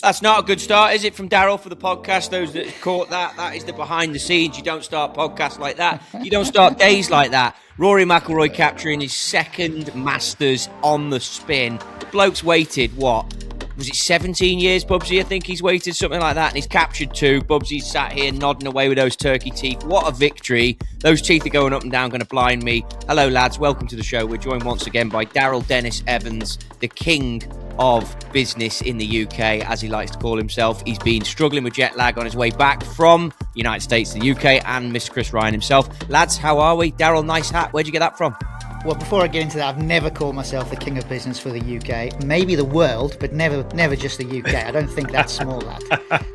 That's not a good start, is it, from Daryl for the podcast? Those that caught that is the behind the scenes. You don't start podcasts like that. You don't start days like that. Rory McIlroy capturing his second Masters on the spin. The bloke's waited, what? Was it 17 years, Bubsy? I think he's waited something like that, and he's captured 2. Bubsy's sat here nodding away with those turkey teeth. What a victory. Those teeth are going up and down, going to blind me. Hello, lads. Welcome to the show. We're joined once again by Daryl Dennis Evans, the king of business in the UK, as he likes to call himself. He's been struggling with jet lag on his way back from United States to the UK, and Mr. Chris Ryan himself. Lads, how are we? Daryl, nice hat. Where'd you get that from? Well, before I get into that, I've never called myself the king of business for the UK. Maybe the world, but never just the UK. I don't think that's small, lad.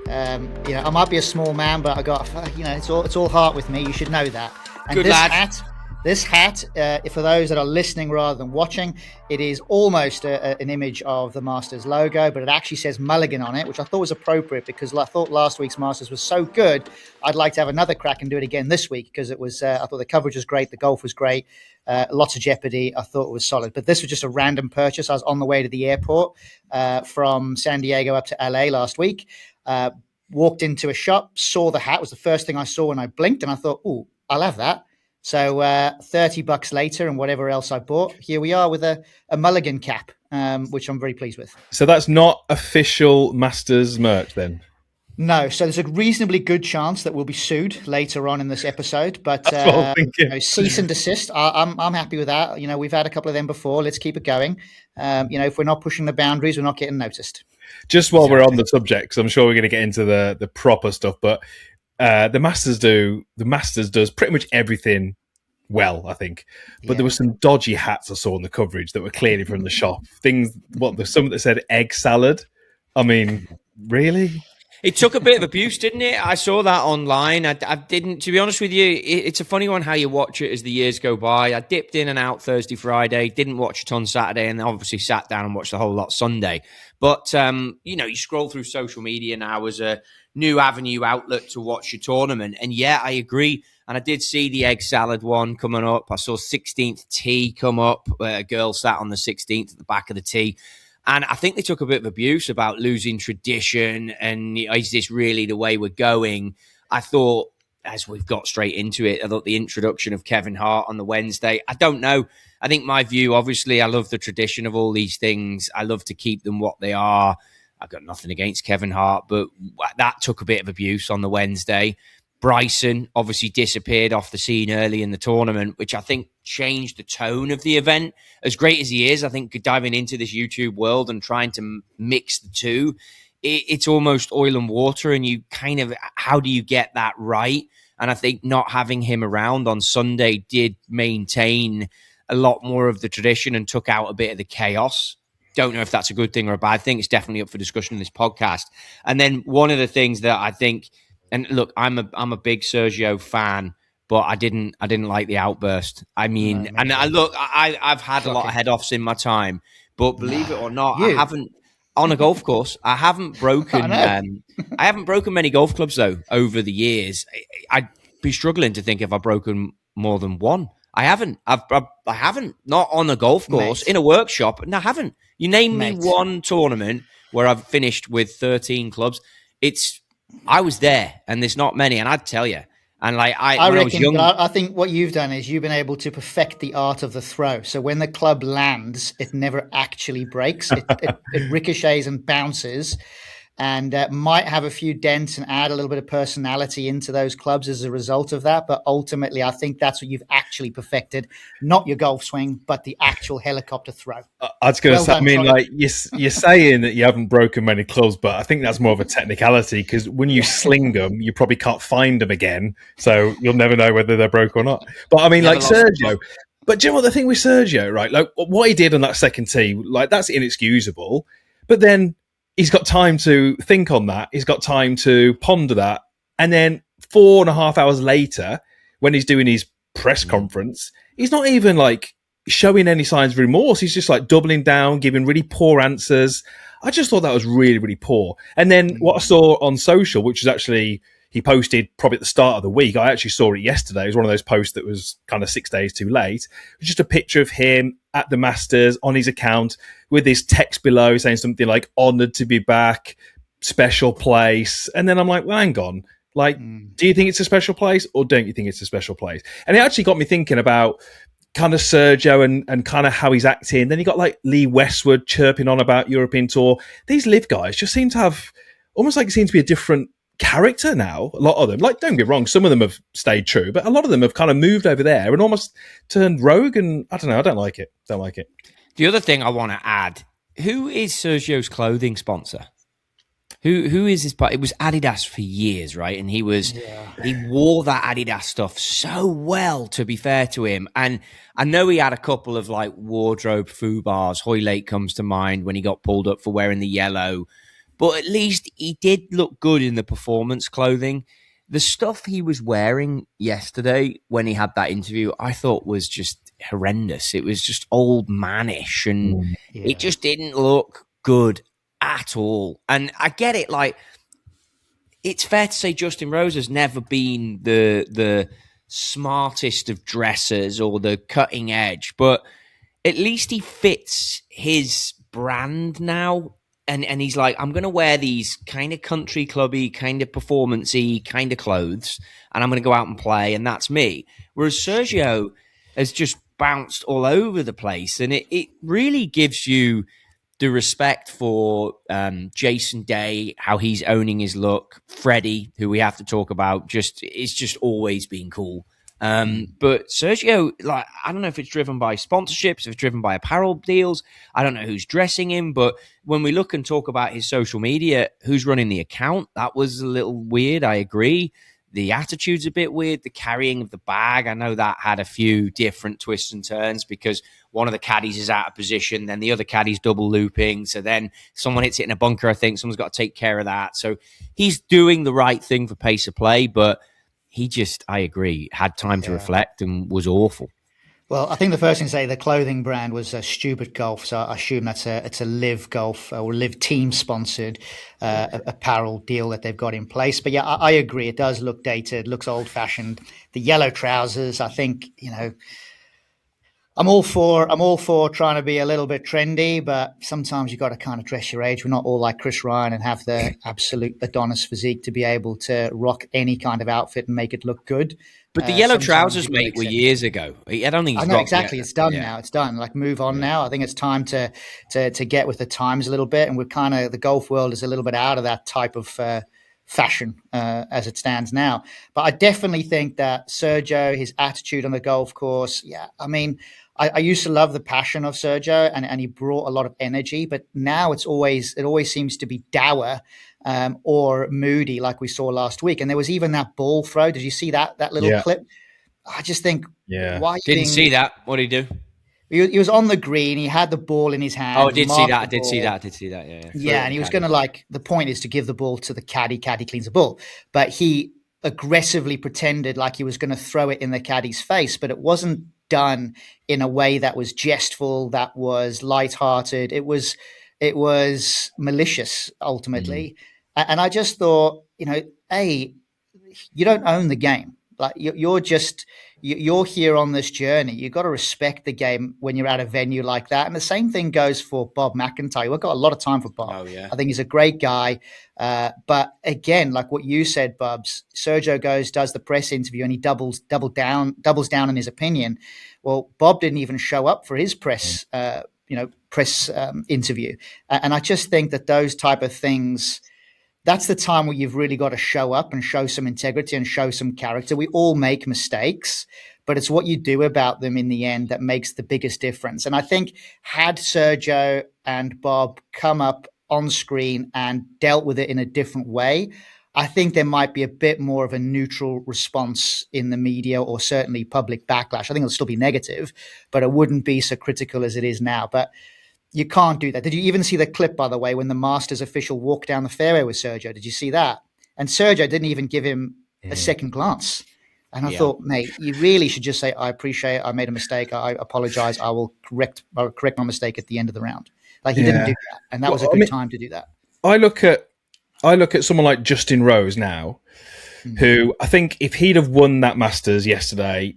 I might be a small man, but I got, it's all heart with me. You should know that. And good lad. This hat, for those that are listening rather than watching, it is almost an image of the Masters logo, but it actually says Mulligan on it, which I thought was appropriate because I thought last week's Masters was so good. I'd like to have another crack and do it again this week because it was. I thought the coverage was great, the golf was great, lots of jeopardy. I thought it was solid, but this was just a random purchase. I was on the way to the airport from San Diego up to LA last week. Walked into a shop, saw the hat. It was the first thing I saw, and I blinked, and I thought, "Ooh, I'll have that." So $30 later and whatever else I bought, here we are with a Mulligan cap, which I'm very pleased with. So that's not official Masters merch then? No. So there's a reasonably good chance that we'll be sued later on in this episode. But cease and desist, I'm happy with that. We've had a couple of them before. Let's keep it going. If we're not pushing the boundaries, we're not getting noticed. Just while we're on the subject, because I'm sure we're going to get into the proper stuff, but the Masters does pretty much everything well, I think. But there were some dodgy hats I saw in the coverage that were clearly from the shop. There's some that said egg salad. I mean, really? It took a bit of abuse, didn't it? I saw that online. I didn't, to be honest with you, it's a funny one how you watch it as the years go by. I dipped in and out Thursday, Friday, didn't watch it on Saturday, and obviously sat down and watched the whole lot Sunday. But, you scroll through social media now as a new avenue outlet to watch your tournament. And yeah, I agree. And I did see the egg salad one coming up. I saw 16th tee come up, where a girl sat on the 16th at the back of the tee. And I think they took a bit of abuse about losing tradition and is this really the way we're going? I thought, as we've got straight into it, I thought the introduction of Kevin Hart on the Wednesday, I don't know. I think my view, obviously, I love the tradition of all these things. I love to keep them what they are. I've got nothing against Kevin Hart, but that took a bit of abuse on the Wednesday. Bryson obviously disappeared off the scene early in the tournament, which I think changed the tone of the event. As great as he is, I think diving into this YouTube world and trying to mix the two, it's almost oil and water, and you kind of, how do you get that right? And I think not having him around on Sunday did maintain a lot more of the tradition and took out a bit of the chaos. Don't know if that's a good thing or a bad thing. It's definitely up for discussion in this podcast. And then one of the things that I think, and look, I'm a big Sergio fan, but I didn't like the outburst. I mean, I've had a lot of head offs in my time, but believe it or not, I haven't on a golf course. I haven't broken. I haven't broken many golf clubs though over the years. I'd be struggling to think if I've broken more than one. I haven't. I haven't. Not on a golf course, in a workshop. No, I haven't. You name me one tournament where I've finished with 13 clubs. I was there, and there's not many. And I'd tell you, and like I reckon, I think what you've done is you've been able to perfect the art of the throw. So when the club lands, it never actually breaks. It ricochets and bounces. And might have a few dents and add a little bit of personality into those clubs as a result of that. But ultimately, I think that's what you've actually perfected, not your golf swing, but the actual helicopter throw. I was going to say, I mean, like you're saying that you haven't broken many clubs, but I think that's more of a technicality because when you sling them, you probably can't find them again. So you'll never know whether they're broke or not. But I mean, like Sergio. But do you know what the thing with Sergio, right? Like what he did on that second tee, like that's inexcusable. But then he's got time to think on that. He's got time to ponder that. And then 4.5 hours later, when he's doing his press conference, he's not even like showing any signs of remorse. He's just like doubling down, giving really poor answers. I just thought that was really, really poor. And then what I saw on social, which was actually, he posted probably at the start of the week. I actually saw it yesterday. It was one of those posts that was kind of 6 days too late. It was just a picture of him at the Masters on his account with his text below saying something like, honoured to be back, special place. And then I'm like, well, hang on. Like, do you think it's a special place or don't you think it's a special place? And it actually got me thinking about kind of Sergio and kind of how he's acting. Then you got like Lee Westwood chirping on about European Tour. These live guys just seem to have almost like it seems to be a different character now. A lot of them, like, don't get me wrong, some of them have stayed true, but a lot of them have kind of moved over there and almost turned rogue. And I don't know, I don't like it. The other thing I want to add, who is Sergio's clothing sponsor? Who is his? It was Adidas for years, right? And he wore that Adidas stuff so well, to be fair to him. And I know he had a couple of like wardrobe faux Hoylake comes to mind when he got pulled up for wearing the yellow. But at least he did look good in the performance clothing. The stuff he was wearing yesterday when he had that interview, I thought was just horrendous. It was just old manish and it just didn't look good at all. And I get it, like, it's fair to say Justin Rose has never been the smartest of dressers or the cutting edge, but at least he fits his brand now. And he's like, I'm going to wear these kind of country clubby, kind of performance-y kind of clothes, and I'm going to go out and play, and that's me. Whereas Sergio has just bounced all over the place, and it really gives you the respect for Jason Day, how he's owning his look. Freddie, who we have to talk about, it's just always been cool. But Sergio, like, I don't know if it's driven by sponsorships, if it's driven by apparel deals. I don't know who's dressing him, but when we look and talk about his social media, who's running the account, that was a little weird. I agree. The attitude's a bit weird. The carrying of the bag, I know that had a few different twists and turns because one of the caddies is out of position, then the other caddie's double looping. So then someone hits it in a bunker, I think. Someone's got to take care of that. So he's doing the right thing for pace of play, but he just, I agree, had time to reflect and was awful. Well, I think the first thing to say, the clothing brand was Stupid Golf, so I assume it's a Live Golf or Live Team sponsored apparel deal that they've got in place. But yeah, I agree. It does look dated, looks old fashioned. The yellow trousers, I think, I'm all for trying to be a little bit trendy, but sometimes you got to kind of dress your age. We're not all like Chris Ryan and have the absolute Adonis physique to be able to rock any kind of outfit and make it look good. But the yellow trousers, mate, were years ago. I don't think he's exactly. It's done now. It's done. Like, move on now. I think it's time to get with the times a little bit. And we're kind of, the golf world is a little bit out of that type of fashion as it stands now. But I definitely think that Sergio, his attitude on the golf course, I mean, I used to love the passion of Sergio and he brought a lot of energy, but now it always seems to be dour or moody, like we saw last week. And there was even that ball throw. Did you see that little clip? I just think, why didn't see that? What did he do? He was on the green. He had the ball in his hand. Oh, I did see that. I did see that. Yeah. Yeah, and he was going to, the point is to give the ball to the caddy. Caddy cleans the ball, but he aggressively pretended like he was going to throw it in the caddy's face, but it wasn't done in a way that was jestful, that was lighthearted. It was malicious ultimately. And I just thought, you don't own the game. Like, you're here on this journey. You've got to respect the game when you're at a venue like that. And the same thing goes for Bob McIntyre. We've got a lot of time for Bob. Oh, yeah. I think he's a great guy. But again, like what you said, Bubs, Sergio does the press interview and he doubles down on his opinion. Well, Bob didn't even show up for his press interview. And I just think that those type of things, that's the time where you've really got to show up and show some integrity and show some character. We all make mistakes, but it's what you do about them in the end that makes the biggest difference. And I think had Sergio and Bob come up on screen and dealt with it in a different way, I think there might be a bit more of a neutral response in the media or certainly public backlash. I think it'll still be negative, but it wouldn't be so critical as it is now. But you can't do that. Did you even see the clip, by the way, when the Masters official walked down the fairway with Sergio? Did you see that? And Sergio didn't even give him a second glance. And I thought, mate, you really should just say, I appreciate it. I made a mistake. I apologize. I will correct my mistake at the end of the round. Like, he didn't do that. And that was a good time to do that. I look at someone like Justin Rose now, who I think if he'd have won that Masters yesterday,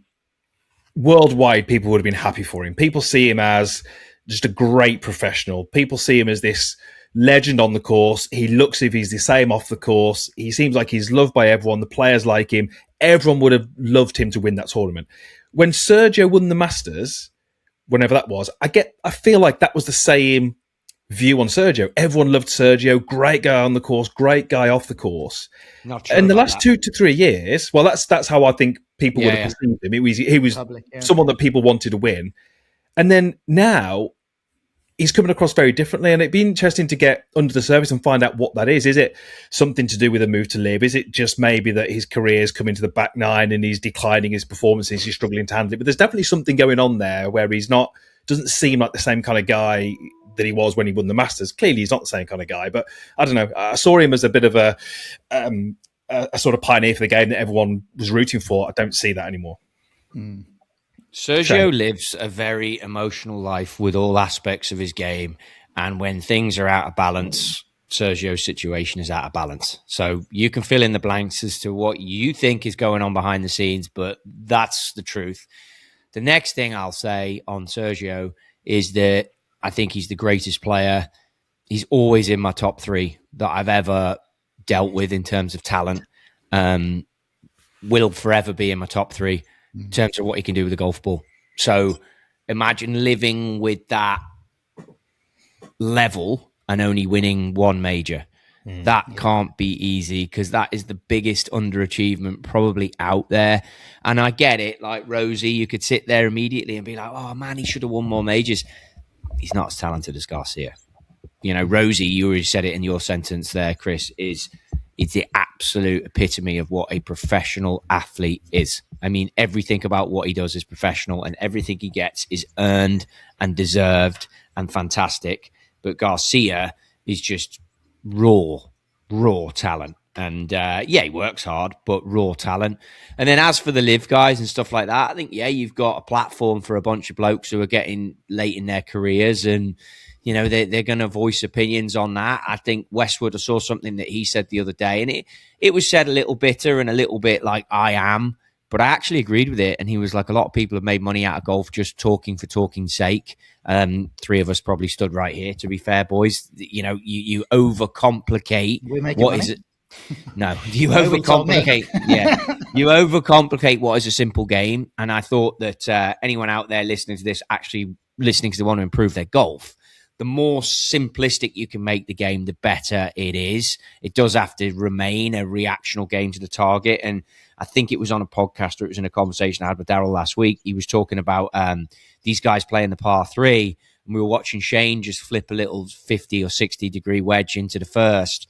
worldwide people would have been happy for him. People see him as just a great professional. People see him as this legend on the course. He looks as if he's the same off the course. He seems like he's loved by everyone. The players like him. Everyone would have loved him to win that tournament. When Sergio won the Masters, whenever that was, I feel like that was the same view on Sergio. Everyone loved Sergio. Great guy on the course. Great guy off the course. Not sure in the last that. 2 to 3 years, well, that's how I think people would have perceived him. He was someone that people wanted to win. And then now he's coming across very differently, and it'd be interesting to get under the surface and find out what that is. Is it something to do with a move to live? Is it just maybe that his career's coming to the back nine and he's declining his performances, he's struggling to handle it? But there's definitely something going on there where doesn't seem like the same kind of guy that he was when he won the Masters. Clearly, he's not the same kind of guy, but I don't know. I saw him as a bit of a sort of pioneer for the game that everyone was rooting for. I don't see that anymore. Sergio lives a very emotional life with all aspects of his game. And when things are out of balance, Sergio's situation is out of balance. So you can fill in the blanks as to what you think is going on behind the scenes, but that's the truth. The next thing I'll say on Sergio is that I think he's the greatest player. He's always in my top 3 that I've ever dealt with in terms of talent. Will forever be in my top 3 in terms of what he can do with a golf ball. So imagine living with that level and only winning 1 major. That can't be easy, because that is the biggest underachievement probably out there. And I get it. Like Rosie, you could sit there immediately and be like, oh man, he should have won more majors. He's not as talented as Garcia. You know, Rosie, you already said it in your sentence there, Chris, it's the absolute epitome of what a professional athlete is. I mean, everything about what he does is professional, and everything he gets is earned and deserved and fantastic. But Garcia is just raw talent. And he works hard, but raw talent. And then as for the live guys and stuff like that, I think, you've got a platform for a bunch of blokes who are getting late in their careers, and they're going to voice opinions on that. I think Westwood, I saw something that he said the other day, and it was said a little bitter and a little bit like I am, but I actually agreed with it. And he was like, a lot of people have made money out of golf just talking for talking's sake. 3 of us probably stood right here, to be fair, boys. You overcomplicate what is it. No, you overcomplicate. You overcomplicate what is a simple game. And I thought that anyone out there listening to this, actually listening to the one to improve their golf, the more simplistic you can make the game, the better it is. It does have to remain a reactional game to the target. And I think it was on a podcast, or it was in a conversation I had with Daryl last week. He was talking about these guys playing the par 3, and we were watching Shane just flip a little 50 or 60 degree wedge into the first.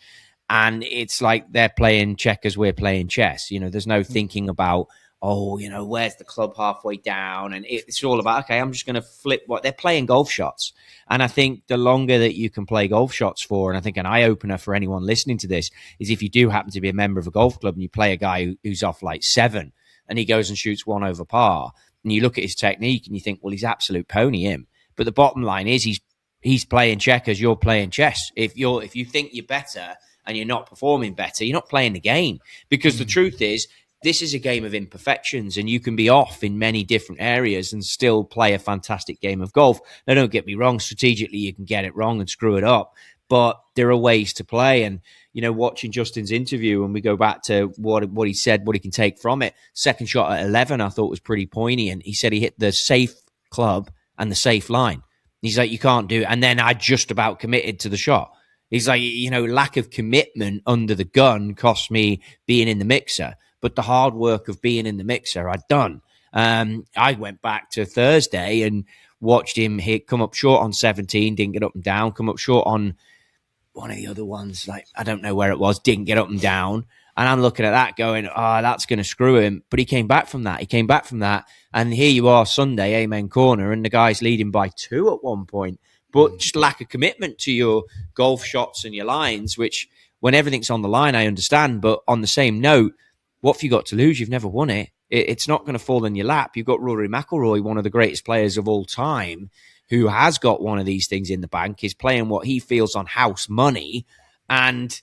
And it's like they're playing checkers, we're playing chess. There's no thinking about, where's the club halfway down? And it's all about, okay, I'm just going to flip what they're playing golf shots. And I think the longer that you can play golf shots for, and I think an eye-opener for anyone listening to this is if you do happen to be a member of a golf club and you play a guy who's off like 7 and he goes and shoots 1 over par, and you look at his technique and you think, well, he's absolute pony him. But the bottom line is he's playing checkers, you're playing chess. If you think you're better and you're not performing better, you're not playing the game. Because the truth is, this is a game of imperfections, and you can be off in many different areas and still play a fantastic game of golf. Now, don't get me wrong, strategically you can get it wrong and screw it up, but there are ways to play. And, watching Justin's interview, and we go back to what he said, what he can take from it. Second shot at 11, I thought was pretty poignant. He said he hit the safe club and the safe line. He's like, you can't do it. And then I just about committed to the shot. He's like, lack of commitment under the gun cost me being in the mixer. But the hard work of being in the mixer, I'd done. I went back to Thursday and watched him come up short on 17, didn't get up and down, come up short on one of the other ones, like I don't know where it was, didn't get up and down. And I'm looking at that going, that's going to screw him. But he came back from that. And here you are Sunday, Amen Corner, and the guy's leading by 2 at one point. But just lack of commitment to your golf shots and your lines, which when everything's on the line, I understand. But on the same note, what have you got to lose? You've never won it. It's not going to fall in your lap. You've got Rory McIlroy, one of the greatest players of all time, who has got one of these things in the bank, is playing what he feels on house money. And,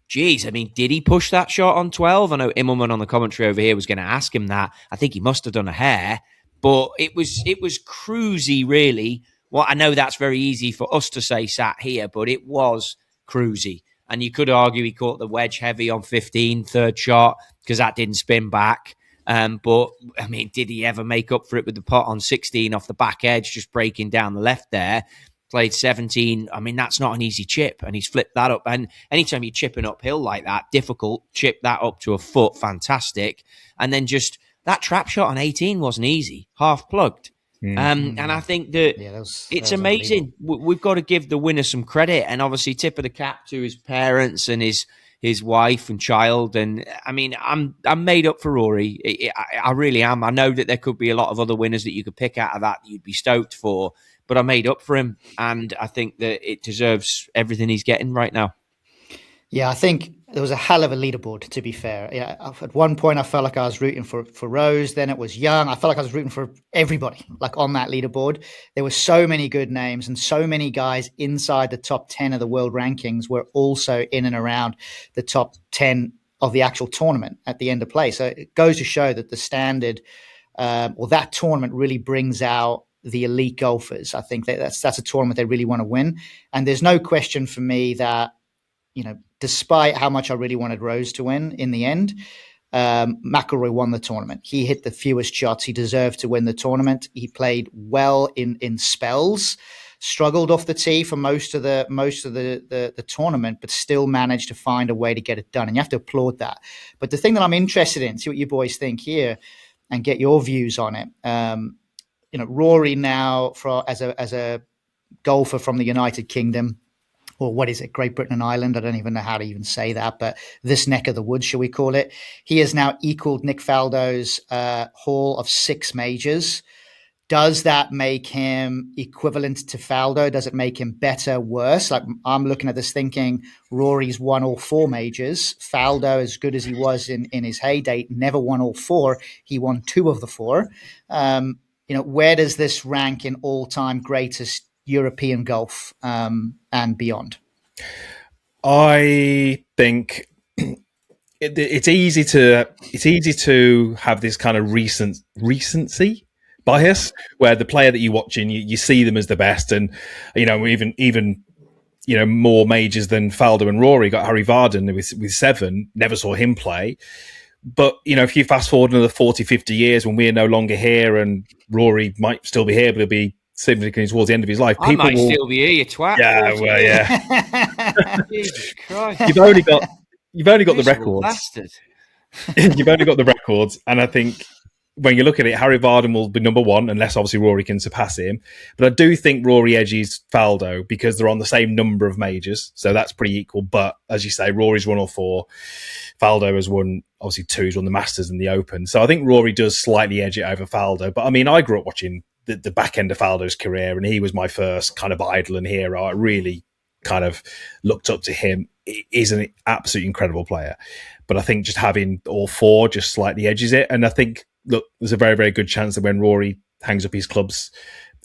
geez, I mean, did he push that shot on 12? I know Immelman on the commentary over here was going to ask him that. I think he must have done a hair. But it was cruisy, really. Well, I know that's very easy for us to say sat here, but it was cruisy. And you could argue he caught the wedge heavy on 15, third shot, because that didn't spin back. But, I mean, did he ever make up for it with the putt on 16 off the back edge, just breaking down the left there? Played 17. I mean, that's not an easy chip, and he's flipped that up. And anytime you're chipping uphill like that, difficult, chip that up to a foot, fantastic. And then just that trap shot on 18 wasn't easy, half plugged. And I think that it's amazing. We've got to give the winner some credit, and obviously tip of the cap to his parents and his wife and child. And I mean, I'm made up for Rory. I really am. I know that there could be a lot of other winners that you could pick out of that you'd be stoked for, but I made up for him, and I think that it deserves everything he's getting right now. Yeah, I think there was a hell of a leaderboard, to be fair. Yeah, at one point, I felt like I was rooting for Rose. Then it was Young. I felt like I was rooting for everybody, like on that leaderboard. There were so many good names, and so many guys inside the top 10 of the world rankings were also in and around the top 10 of the actual tournament at the end of play. So it goes to show that the standard, or that tournament, really brings out the elite golfers. I think that's a tournament they really want to win. And there's no question for me that, despite how much I really wanted Rose to win in the end, McIlroy won the tournament. He hit the fewest shots. He deserved to win the tournament. He played well in spells, struggled off the tee for most of the tournament, but still managed to find a way to get it done. And you have to applaud that. But the thing that I'm interested in, see what you boys think here and get your views on it. Rory now, as a golfer from the United Kingdom, or what is it, Great Britain and Ireland? I don't even know how to even say that, but this neck of the woods, shall we call it? He has now equaled Nick Faldo's haul of 6 majors. Does that make him equivalent to Faldo? Does it make him better, worse? Like, I'm looking at this thinking Rory's won all 4 majors. Faldo, as good as he was in his heyday, never won all 4. He won 2 of the 4. Where does this rank in all-time greatest European golf and beyond? I think it's easy to have this kind of recency bias where the player that you're watching, you see them as the best, and even more majors than Faldo and Rory. Got Harry Vardon with 7, never saw him play. But, if you fast forward another 40, 50 years when we're no longer here and Rory might still be here, but he'll be significantly towards the end of his life. People might still be here, you twat. Yeah, well, yeah. Jesus Christ. You've only got the records. Bastard. You've only got the records. And I think when you look at it, Harry Vardon will be number 1, unless obviously Rory can surpass him. But I do think Rory edges Faldo because they're on the same number of majors. So that's pretty equal. But as you say, Rory's won all 4. Faldo has won, obviously 2. He's won the Masters and the Open. So I think Rory does slightly edge it over Faldo. But I mean, I grew up watching the back end of Faldo's career, and he was my first kind of idol and hero. I really kind of looked up to him. He's an absolutely incredible player. But I think just having all 4 just slightly edges it. And I think, look, there's a very, very good chance that when Rory hangs up his clubs,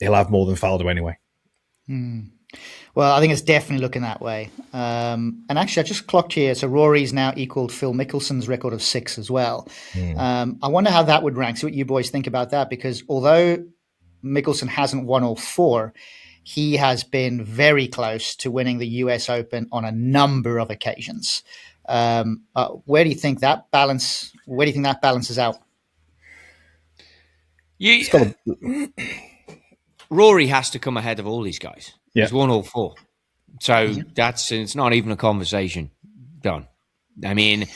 he'll have more than Faldo anyway. Well, I think it's definitely looking that way. And actually, I just clocked here. So Rory's now equaled Phil Mickelson's record of 6 as well. I wonder how that would rank. See what you boys think about that, because although Mickelson hasn't won all 4, he has been very close to winning the US Open on a number of occasions. Where do you think that balances out? Rory has to come ahead of all these guys. Yeah. He's won all 4. So it's not even a conversation. Done. I mean,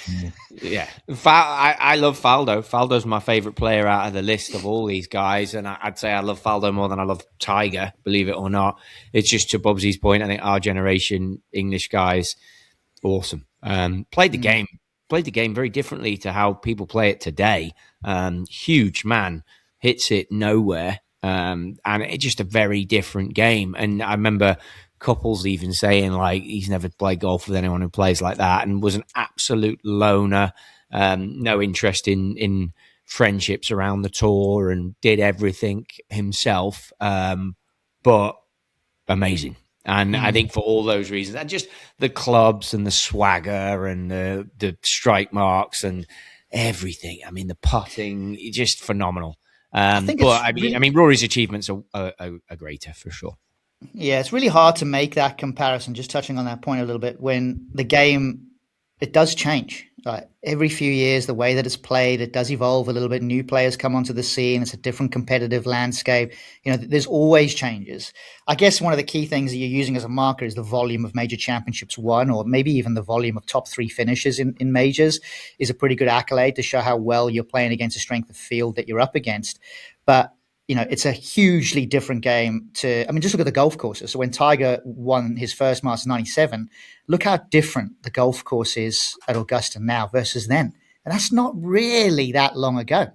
yeah. I love Faldo. Faldo's my favorite player out of the list of all these guys. And I'd say I love Faldo more than I love Tiger, believe it or not. It's just to Bubsy's point. I think our generation, English guys, awesome. Played the game very differently to how people play it today. Huge man, hits it nowhere. And it's just a very different game. And I remember couples even saying, like, he's never played golf with anyone who plays like that, and was an absolute loner, no interest in friendships around the tour, and did everything himself, but amazing. And I think for all those reasons, and just the clubs and the swagger and the strike marks and everything, I mean, the putting, just phenomenal. I mean, Rory's achievements are greater for sure. Yeah, it's really hard to make that comparison. Just touching on that point a little bit, when the game, it does change. Every few years, the way that it's played, it does evolve a little bit. New players come onto the scene. It's a different competitive landscape. There's always changes. I guess one of the key things that you're using as a marker is the volume of major championships won, or maybe even the volume of top three finishes in majors is a pretty good accolade to show how well you're playing against the strength of field that you're up against. But it's a hugely different game just look at the golf courses. So when Tiger won his first Masters 97, look how different the golf course is at Augusta now versus then. And that's not really that long ago.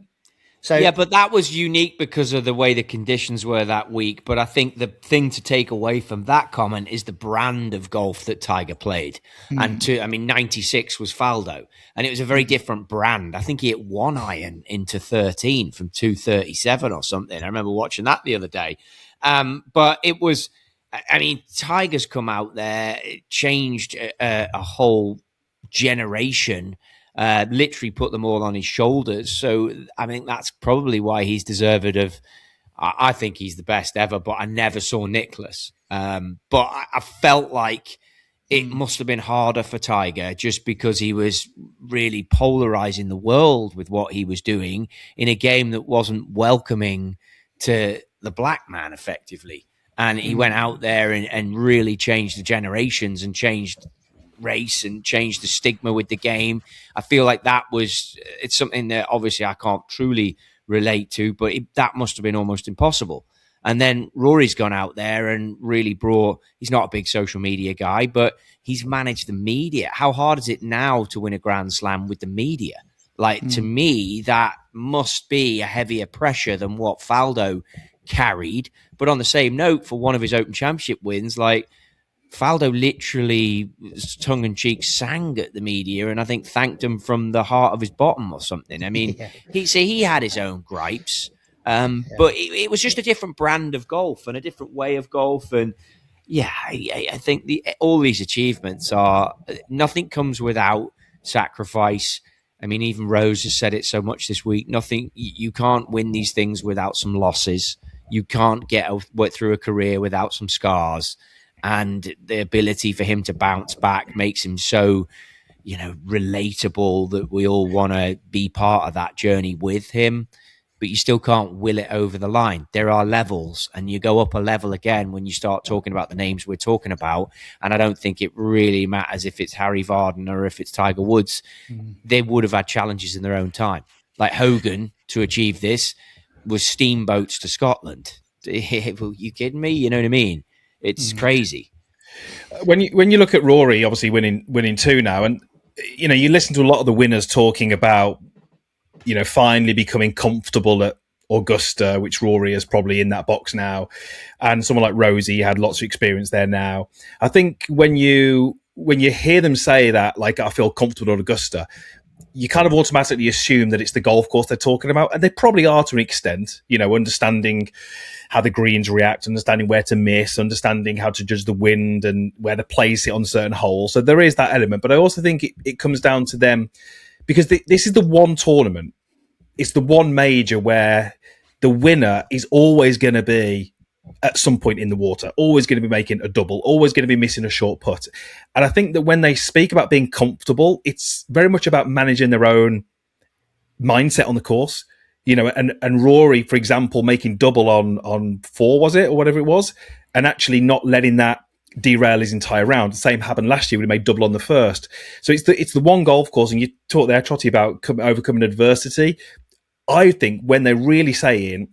So yeah, but that was unique because of the way the conditions were that week. But I think the thing to take away from that comment is the brand of golf that Tiger played. And 96 was Faldo, and it was a very different brand. I think he hit 1 iron into 13 from 237 or something. I remember watching that the other day. But it was, Tiger's come out there, it changed a whole generation. Literally put them all on his shoulders. So I think that's probably why he's deserved of. I think he's the best ever, but I never saw Nicklaus. But I felt like it must have been harder for Tiger just because he was really polarizing the world with what he was doing in a game that wasn't welcoming to the black man effectively. And he went out there and really changed the generations and changed race and changed the stigma with the game. I feel like it's something that obviously I can't truly relate to, but that must have been almost impossible. And then Rory's gone out there and really he's not a big social media guy, but he's managed the media. How hard is it now to win a Grand Slam with the media? To me, that must be a heavier pressure than what Faldo carried. But on the same note, for one of his Open Championship wins, Faldo literally tongue-in-cheek sang at the media and I think thanked them from the heart of his bottom or something. He had his own gripes, but it was just a different brand of golf and a different way of golf. And I think all these achievements nothing comes without sacrifice. Even Rose has said it so much this week. You can't win these things without some losses. You can't get through a career without some scars. And the ability for him to bounce back makes him so, relatable that we all want to be part of that journey with him. But you still can't will it over the line. There are levels, and you go up a level again when you start talking about the names we're talking about. And I don't think it really matters if it's Harry Vardon or if it's Tiger Woods. They would have had challenges in their own time. Like Hogan, to achieve this, was steamboats to Scotland. You kidding me? You know what I mean? It's crazy. When you look at Rory, obviously winning two now, and you listen to a lot of the winners talking about finally becoming comfortable at Augusta, which Rory is probably in that box now, and someone like Rosie had lots of experience there now. I think when you hear them say that, I feel comfortable at Augusta, you kind of automatically assume that it's the golf course they're talking about, and they probably are to an extent. Understanding how the greens react, understanding where to miss, understanding how to judge the wind and where to place it on certain holes. So there is that element. But I also think it comes down to them because this is the one tournament. It's the one major where the winner is always going to be at some point in the water, always going to be making a double, always going to be missing a short putt. And I think that when they speak about being comfortable, it's very much about managing their own mindset on the course. And Rory, for example, making double on 4, was it, or whatever it was, and actually not letting that derail his entire round. The same happened last year when he made double on the first. So it's the one golf course, and you talked there, Trotty, about overcoming adversity. I think when they're really saying,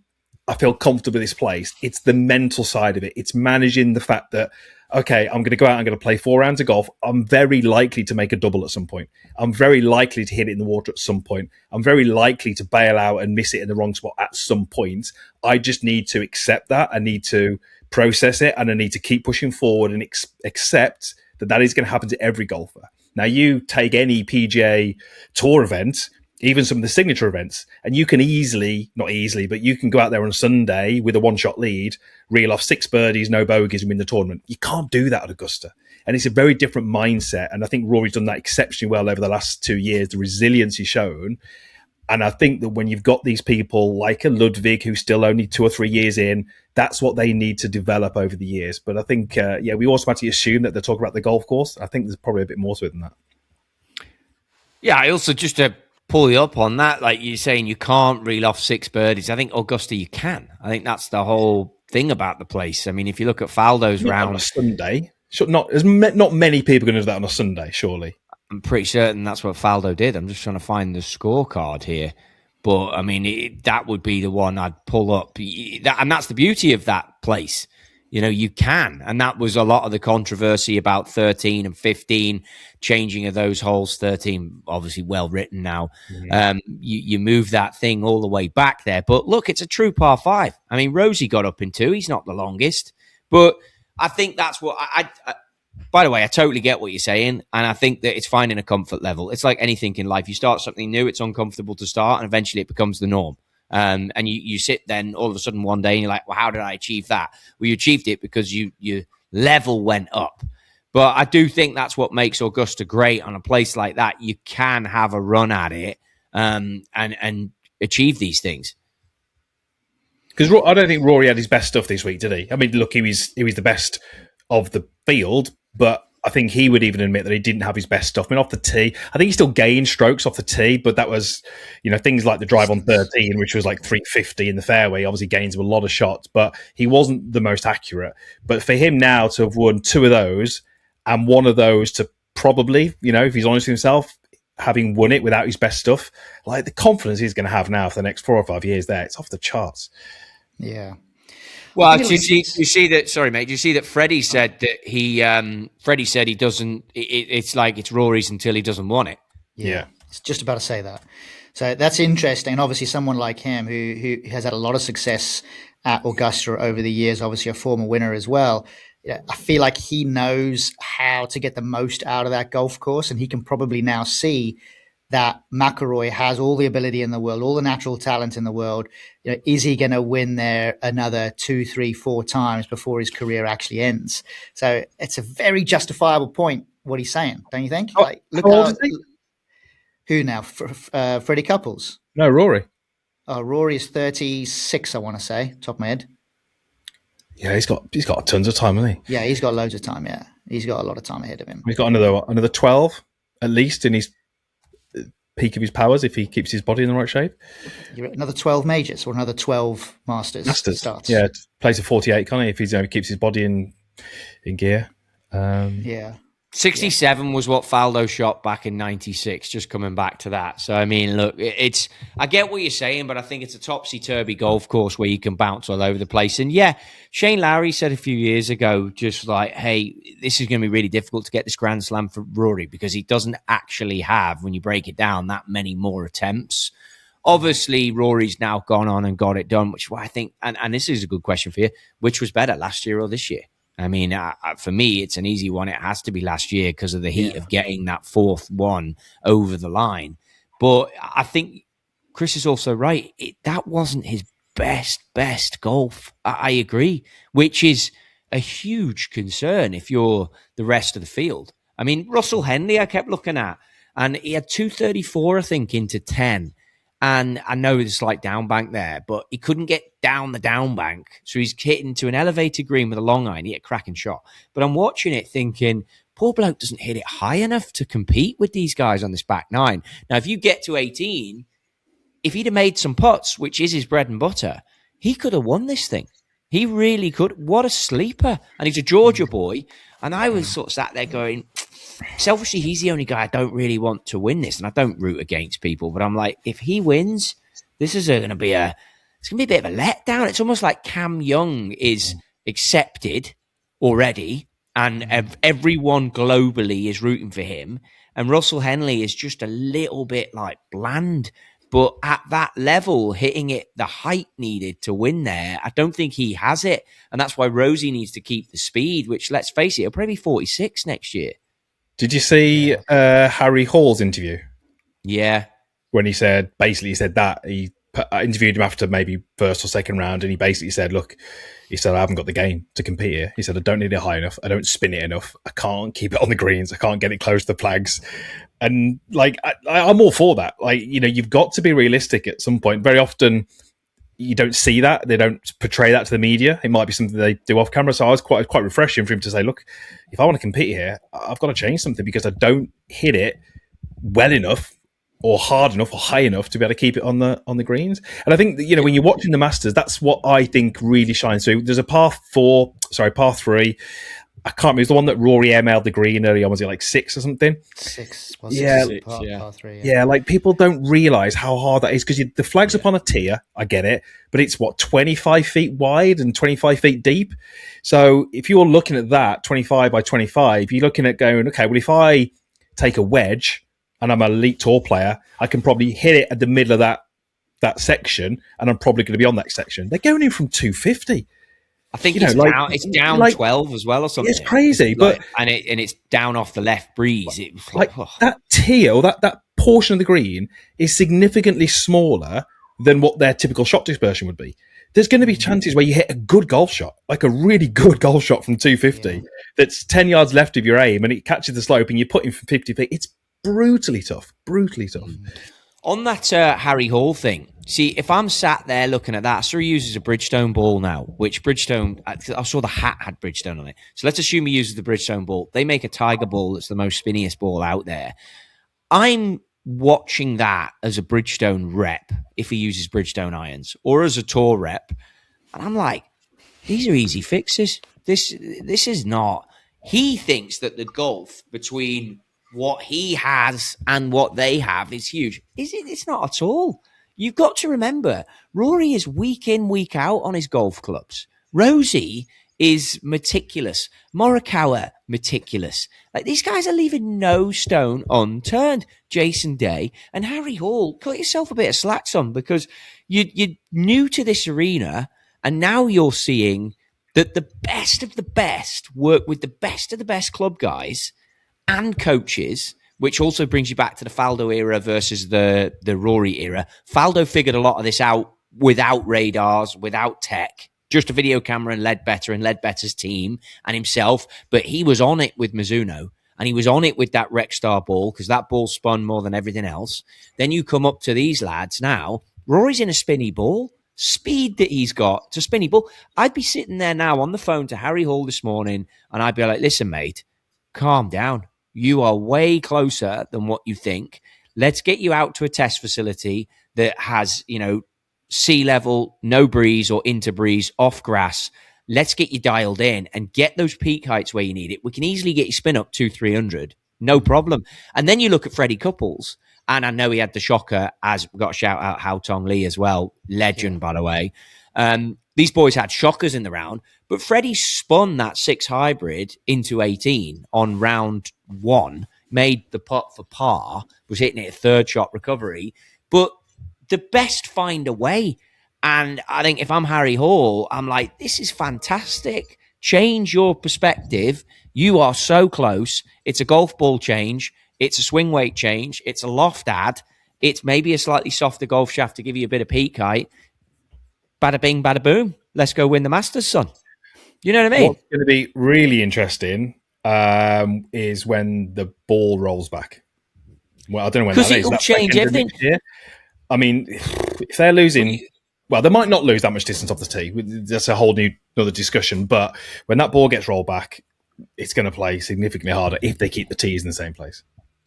I feel comfortable with this place, it's the mental side of it. It's managing the fact that, okay, I'm going to go out, I'm going to play 4 rounds of golf. I'm very likely to make a double at some point. I'm very likely to hit it in the water at some point. I'm very likely to bail out and miss it in the wrong spot at some point. I just need to accept that. I need to process it, and I need to keep pushing forward and accept that is going to happen to every golfer. Now, you take any PGA Tour event, even some of the signature events, and you can not easily, but you can go out there on Sunday with a 1-shot lead, reel off 6 birdies, no bogeys, and win the tournament. You can't do that at Augusta. And it's a very different mindset. And I think Rory's done that exceptionally well over the last 2 years, the resilience he's shown. And I think that when you've got these people like a Ludwig, who's still only 2 or 3 years in, that's what they need to develop over the years. But I think, we automatically assume that they're talking about the golf course. I think there's probably a bit more to it than that. Yeah, I also, just to pull you up on that, like you're saying, you can't reel off 6 birdies. I think Augusta, you can. I think that's the whole thing about the place. I mean, if you look at Faldo's round on a Sunday, not many people are going to do that on a Sunday, surely. I'm pretty certain that's what Faldo did. I'm just trying to find the scorecard here. But, I mean, that would be the one I'd pull up. And that's the beauty of that place. You know, you can. And that was a lot of the controversy about 13 and 15, changing of those holes. 13, obviously well written now. Mm-hmm. You move that thing all the way back there. But look, it's a true par 5. I mean, Rosie got up in 2. He's not the longest. But I think that's what by the way, I totally get what you're saying, and I think that it's finding a comfort level. It's like anything in life. You start something new, it's uncomfortable to start, and eventually it becomes the norm. And you sit then all of a sudden one day and you're like, well, how did I achieve that? Well, you achieved it because your level went up. But I do think that's what makes Augusta great. On a place like that, you can have a run at it and achieve these things. Because I don't think Rory had his best stuff this week, did he? I mean, look, he was the best of the field, but I think he would even admit that he didn't have his best stuff. I mean, off the tee, I think he still gained strokes off the tee, but that was, things like the drive on 13, which was like 350 in the fairway, obviously gains him a lot of shots, but he wasn't the most accurate. But for him now to have won 2 of those and one of those to probably, if he's honest with himself, having won it without his best stuff, like the confidence he's going to have now for the next 4 or 5 years there, it's off the charts. Yeah. Well, do you see that? Sorry, mate. Do you see that Freddie said that Freddie said he doesn't. It's like it's Rory's until he doesn't want it. Yeah, it's just about to say that. So that's interesting. And obviously, someone like him who has had a lot of success at Augusta over the years, obviously a former winner as well. I feel like he knows how to get the most out of that golf course, and he can probably now see that McIlroy has all the ability in the world, all the natural talent in the world. Is he going to win there another 2, 3, 4 times before his career actually ends? So it's a very justifiable point, what he's saying, don't you think? Who now? Freddie Couples? No, Rory. Oh, Rory is 36, I want to say, top of my head. Yeah, he's got tons of time, hasn't he? Yeah, he's got loads of time, yeah. He's got a lot of time ahead of him. He's got another 12, at least, in his peak of his powers if he keeps his body in the right shape. Another 12 majors or another 12 Masters starts. Yeah, plays a 48, can't he, if he keeps his body in gear. Yeah. 67 was what Faldo shot back in 96, just coming back to that. So, I mean, look, I get what you're saying, but I think it's a topsy-turvy golf course where you can bounce all over the place. And yeah, Shane Lowry said a few years ago, just like, hey, this is going to be really difficult to get this Grand Slam for Rory because he doesn't actually have, when you break it down, that many more attempts. Obviously, Rory's now gone on and got it done, which is why I think, and this is a good question for you, which was better, last year or this year? I mean, for me, it's an easy one. It has to be last year because of the heat of getting that 4th one over the line. But I think Chris is also right. That wasn't his best golf. I agree, which is a huge concern if you're the rest of the field. I mean, Russell Henley, I kept looking at, and he had 234, I think, into 10. And I know there's a slight down bank there, but he couldn't get down the down bank. So he's hitting to an elevated green with a long iron. He hit a cracking shot. But I'm watching it thinking, poor bloke doesn't hit it high enough to compete with these guys on this back 9. Now, if you get to 18, if he'd have made some putts, which is his bread and butter, he could have won this thing. He really could. What a sleeper. And he's a Georgia boy. And I was sort of sat there going, selfishly, he's the only guy I don't really want to win this, and I don't root against people, but I'm like, if he wins, this is going to be a bit of a letdown. It's almost like Cam Young is accepted already, and everyone globally is rooting for him, and Russell Henley is just a little bit like bland. But at that level, hitting it the height needed to win there, I don't think he has it, and that's why Rosie needs to keep the speed. Which, let's face it, he'll probably be 46 next year. Did you see Harry Hall's interview? Yeah. When he said that he I interviewed him after maybe first or second round, and he basically said, "Look," he said, "I haven't got the game to compete here." He said, "I don't need it high enough. I don't spin it enough. I can't keep it on the greens. I can't get it close to the flags." And like, I'm all for that. Like, you've got to be realistic at some point. Very often, you don't see that. They don't portray that to the media. It might be something they do off camera. So I was quite refreshing for him to say, "Look, if I want to compete here, I've got to change something because I don't hit it well enough or hard enough or high enough to be able to keep it on the greens." And I think that, when you're watching the Masters, that's what I think really shines through. There's a par 3. I can't remember. It was the one that Rory emailed the green early on. Was it like 6 or something? 6. Yeah. Par 3. Yeah, like people don't realise how hard that is because the flag's up on a tier. I get it. But it's 25 feet wide and 25 feet deep. So if you're looking at that 25 by 25, you're looking at going, okay, well, if I take a wedge and I'm an elite tour player, I can probably hit it at the middle of that section and I'm probably going to be on that section. They're going in from 250. I think it's down 12 as well or something. It's crazy, but it's down off the left breeze. It was that tee or that portion of the green is significantly smaller than what their typical shot dispersion would be. There's going to be chances where you hit a good golf shot, like a really good golf shot from 250 that's 10 yards left of your aim and it catches the slope and you put in from 50 feet. It's brutally tough. On that Harry Hall thing, see, if I'm sat there looking at that, so he uses a Bridgestone ball now, which Bridgestone, I saw the hat had Bridgestone on it. So let's assume he uses the Bridgestone ball. They make a Tiger ball that's the most spinniest ball out there. I'm watching that as a Bridgestone rep, if he uses Bridgestone irons, or as a tour rep. And I'm like, these are easy fixes. This is not. He thinks that the gulf between what he has and what they have is huge. It's not at all. You've got to remember, Rory is week in, week out on his golf clubs. Rosie is meticulous. Morikawa, meticulous. Like, these guys are leaving no stone unturned. Jason Day and Harry Hall, cut yourself a bit of slack, son, because you're new to this arena and now you're seeing that the best of the best work with the best of the best club guys and coaches, which also brings you back to the Faldo era versus the Rory era. Faldo figured a lot of this out without radars, without tech, just a video camera and Ledbetter's team and himself. But he was on it with Mizuno and he was on it with that Rexstar ball because that ball spun more than everything else. Then you come up to these lads now. Rory's in a spinny ball. Speed that he's got to spinny ball. I'd be sitting there now on the phone to Harry Hall this morning and I'd be like, listen, mate, calm down. You are way closer than what you think. Let's get you out to a test facility that has, sea level, no breeze or interbreeze, off grass. Let's get you dialed in and get those peak heights where you need it. We can easily get you spin up 200-300. No problem. And then you look at Freddie Couples, and I know he had the shocker, as we got to shout out Hao Tong Lee as well. Legend, by the way. These boys had shockers in the round, but Freddie spun that 6 hybrid into 18 on round 1, made the putt for par, was hitting it a third shot recovery. But the best find a way. And I think if I'm Harry Hall, I'm like, this is fantastic. Change your perspective. You are so close. It's a golf ball change. It's a swing weight change. It's a loft add. It's maybe a slightly softer golf shaft to give you a bit of peak height. Bada bing, bada boom. Let's go win the Masters, son. You know what I mean? What's going to be really interesting is when the ball rolls back. Well, I don't know when that is. Because it will change everything. I mean, if they're losing, well, they might not lose that much distance off the tee. That's a whole another discussion. But when that ball gets rolled back, it's going to play significantly harder if they keep the tees in the same place.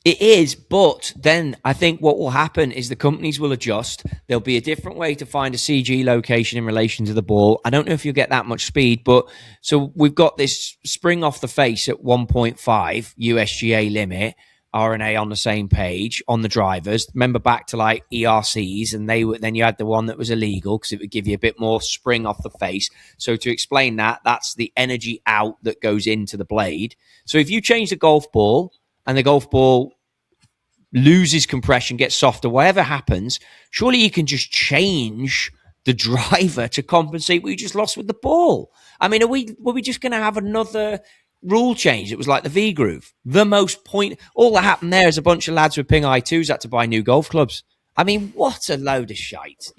It is, but then I think what will happen is the companies will adjust. There'll be a different way to find a CG location in relation to the ball. I don't know if you'll get that much speed, but so we've got this spring off the face at 1.5 USGA limit, RNA on the same page on the drivers. Remember back to like ERCs, and then you had the one that was illegal because it would give you a bit more spring off the face. So to explain that, that's the energy out that goes into the blade. So if you change the golf ball and the golf ball loses compression, gets softer, whatever happens, surely you can just change the driver to compensate what you just lost with the ball. I mean, were we just going to have another rule change? It was like the V groove. All that happened there is a bunch of lads with Ping I2s had to buy new golf clubs. I mean, what a load of shite.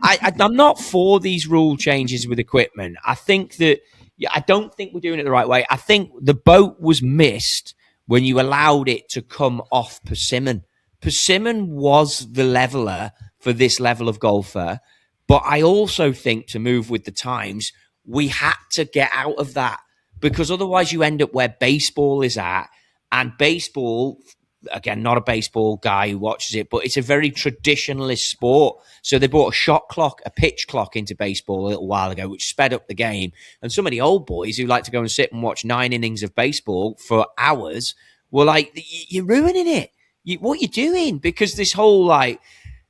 I'm not for these rule changes with equipment. I think that, I don't think we're doing it the right way. I think the boat was missed when you allowed it to come off Persimmon. Persimmon was the leveler for this level of golfer. But I also think, to move with the times, we had to get out of that, because otherwise you end up where baseball is at. And baseball, again, not a baseball guy who watches it, but it's a very traditionalist sport. So they brought a shot clock, a pitch clock into baseball a little while ago, which sped up the game. And some of the old boys who like to go and sit and watch 9 innings of baseball for hours were like, you're ruining it. What are you doing? Because this whole like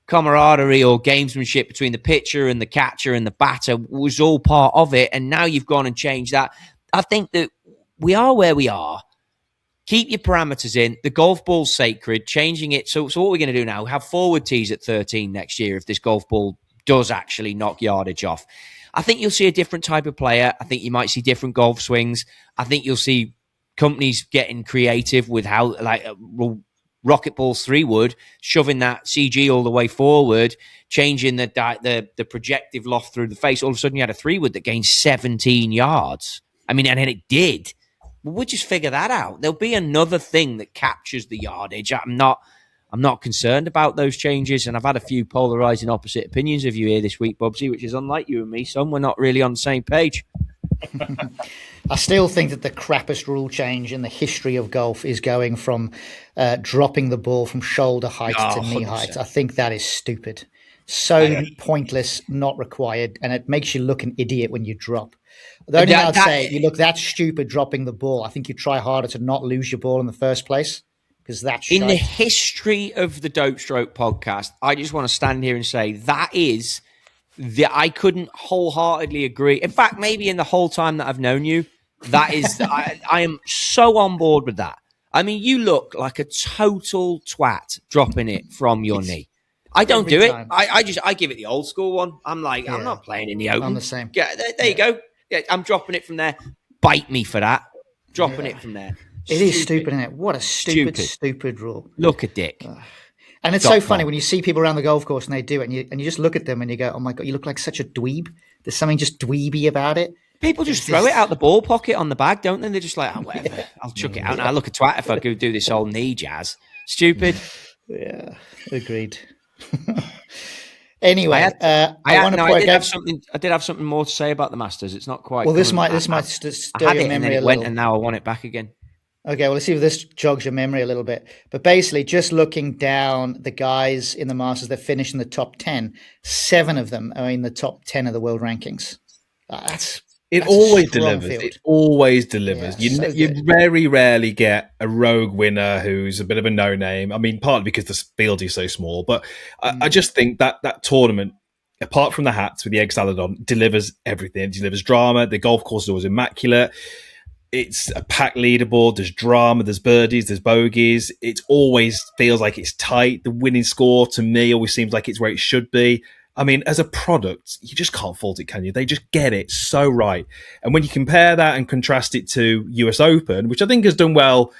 camaraderie or gamesmanship between the pitcher and the catcher and the batter was all part of it. And now you've gone and changed that. I think that we are where we are. Keep your parameters in. The golf ball's sacred. Changing it. So what are we going to do now? Have forward tees at 13 next year if this golf ball does actually knock yardage off. I think you'll see a different type of player. I think you might see different golf swings. I think you'll see companies getting creative with how, like, rocket balls 3-wood, shoving that CG all the way forward, changing the projective loft through the face. All of a sudden you had a 3-wood that gained 17 yards. I mean, and it did. We'll just figure that out. There'll be another thing that captures the yardage. I'm not concerned about those changes, and I've had a few polarizing opposite opinions of you here this week, Bubsy, which is unlike you and me, son. We're not really on the same page. I still think that the crappiest rule change in the history of golf is going from dropping the ball from shoulder height to knee 100%. height. I think that is stupid. So pointless, not required, and it makes you look an idiot when you drop. The only thing I'd say, you look that stupid dropping the ball. I think you try harder to not lose your ball in the first place, because that's in the history of the Dope Stroke podcast. I just want to stand here and say that is I couldn't wholeheartedly agree. In fact, maybe in the whole time that I've known you, that is I am so on board with that. I mean, you look like a total twat dropping it from your knee. I don't do it. I give it the old school one. I'm like, I'm not playing in the open. I'm the same. Yeah, there you go. Yeah, I'm dropping it from there. Bite me for that. Dropping it from there. It is stupid, isn't it? What a stupid rule. Look a dick. And it's so funny when you see people around the golf course and they do it, and you just look at them and you go, oh my God, you look like such a dweeb. There's something just dweeby about it. People just throw it out the ball pocket on the bag, don't they? They're just like, oh, whatever. I'll chuck it out. And I look a twat if I go do this whole knee jazz. Stupid. Yeah, agreed. Anyway, I did have something more to say about the Masters. It's not quite. Well, this might stir your memory a little. And now I want it back again. Okay, well, let's see if this jogs your memory a little bit. But basically, just looking down the guys in the Masters that finished in the top 10, 7 of them are in the top 10 of the world rankings. It always delivers. Field. It always delivers. Yeah, you very rarely get a rogue winner who's a bit of a no-name. I mean, partly because the field is so small, but I just think that tournament, apart from the hats with the egg salad on, delivers everything. It delivers drama. The golf course is always immaculate. It's a packed leaderboard. There's drama. There's birdies. There's bogeys. It always feels like it's tight. The winning score, to me, always seems like it's where it should be. I mean, as a product, you just can't fault it, can you? They just get it so right. And when you compare that and contrast it to US Open, which I think has done well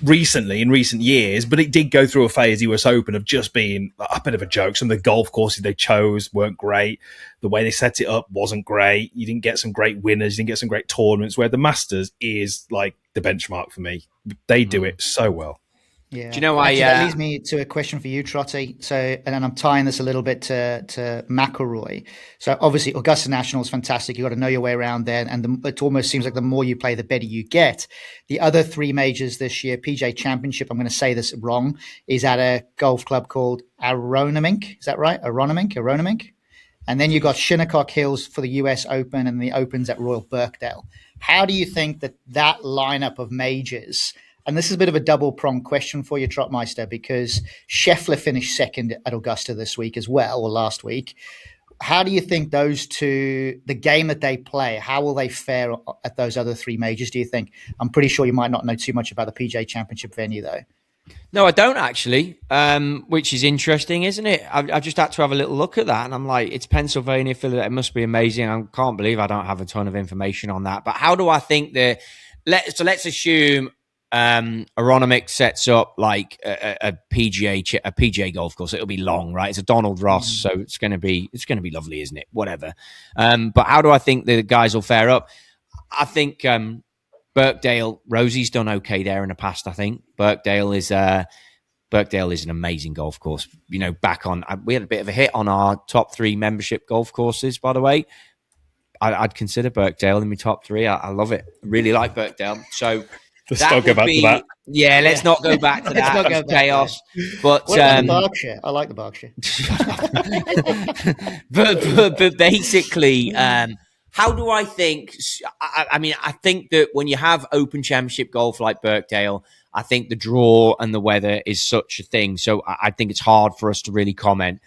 recently, in recent years, but it did go through a phase, US Open, of just being a bit of a joke. Some of the golf courses they chose weren't great. The way they set it up wasn't great. You didn't get some great winners. You didn't get some great tournaments, where the Masters is like the benchmark for me. They do it so well. Yeah. Do you know that leads me to a question for you, Trotty. So, and then I'm tying this a little bit to McIlroy. So obviously Augusta National is fantastic. You got to know your way around there. And it almost seems like the more you play, the better you get. The other 3 majors this year, PGA Championship, I'm going to say this wrong, is at a golf club called Aronimink. Is that right? Aronimink. And then you've got Shinnecock Hills for the US Open, and the Opens at Royal Birkdale. How do you think that lineup of majors, and this is a bit of a double-pronged question for you, Trotmeister, because Scheffler finished second at Augusta this week as well, or last week. How do you think those two, the game that they play, how will they fare at those other 3 majors, do you think? I'm pretty sure you might not know too much about the PGA Championship venue, though. No, I don't actually, which is interesting, isn't it? I've just had to have a little look at that, and I'm like, it's Pennsylvania, Philadelphia. It must be amazing. I can't believe I don't have a ton of information on that. But how do I think that? Let's assume Aronimic sets up like a PGA golf course. It'll be long, right? It's a Donald Ross, so it's going to be lovely, isn't it? Whatever. But how do I think the guys will fare up? I think Birkdale, Rosie's done okay there in the past. I think Birkdale is an amazing golf course. You know, we had a bit of a hit on our top 3 membership golf courses, by the way. I'd consider Birkdale in my top 3. I love it. I really like Birkdale. So let's not go back to that. Yeah, let's not go back to that. It's chaos. But what about Berkshire? I like the Berkshire. but basically, how do I think? I mean, I think that when you have Open Championship golf like Birkdale, I think the draw and the weather is such a thing. So I think it's hard for us to really comment.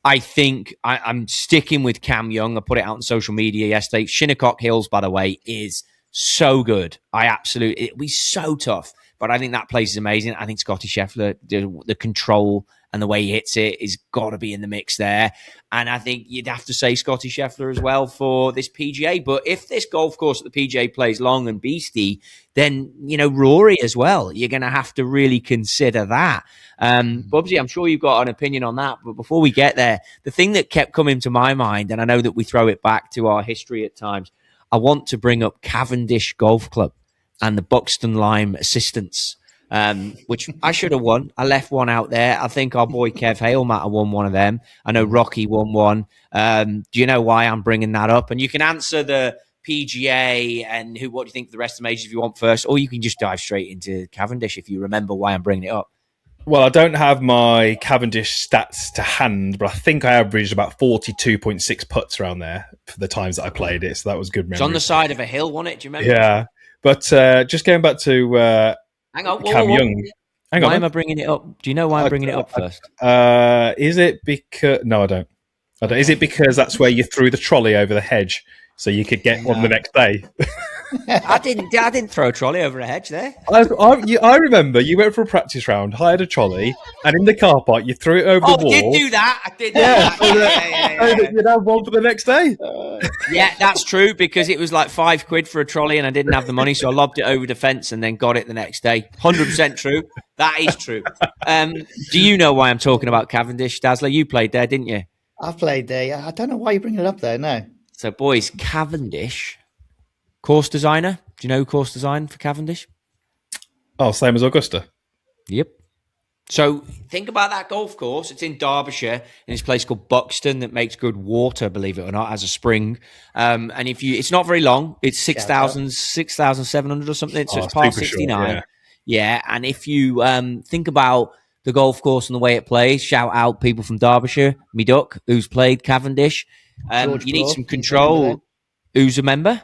I think I'm sticking with Cam Young. I put it out on social media yesterday. Shinnecock Hills, by the way, is so good. It'll be so tough. But I think that place is amazing. I think Scotty Scheffler, the control and the way he hits it is got to be in the mix there. And I think you'd have to say Scotty Scheffler as well for this PGA. But if this golf course at the PGA plays long and beastie, then, you know, Rory as well. You're going to have to really consider that. Bubsy, I'm sure you've got an opinion on that. But before we get there, the thing that kept coming to my mind, and I know that we throw it back to our history at times, I want to bring up Cavendish Golf Club and the Buxton Lime Assistants, which I should have won. I left one out there. I think our boy Kev Hale might have won one of them. I know Rocky won one. Do you know why I'm bringing that up? And you can answer the PGA and what do you think of the rest of the majors if you want first, or you can just dive straight into Cavendish if you remember why I'm bringing it up. Well, I don't have my Cavendish stats to hand, but I think I averaged about 42.6 putts around there for the times that I played it. So that was good memory. It's on the side of a hill, wasn't it? Do you remember? Yeah. But just going back to hang on, Cam Young. Why am I bringing it up? Do you know why I'm bringing it up first? Is it because... No, I don't. Is it because that's where you threw the trolley over the hedge so you could get one the next day? I didn't throw a trolley over a hedge there. I remember you went for a practice round, hired a trolley, and in the car park you threw it over the wall. I did do that. I did do that. You'd have one for the next day. Yeah, that's true, because it was like £5 for a trolley and I didn't have the money, so I lobbed it over the fence and then got it the next day. 100% true. That is true. Do you know why I'm talking about Cavendish, Dazzler? You played there, didn't you? I've played there. I don't know why you're bringing it up there, no. So, boys, Cavendish... Course designer. Do you know course design for Cavendish? Oh, same as Augusta. Yep. So think about that golf course. It's in Derbyshire in this place called Buxton that makes good water, believe it or not, as a spring. And it's not very long. It's 6,700 or something. So it's past 69. Short, yeah. And if you think about the golf course and the way it plays, shout out people from Derbyshire, me duck, who's played Cavendish. You need some control. Who's a member?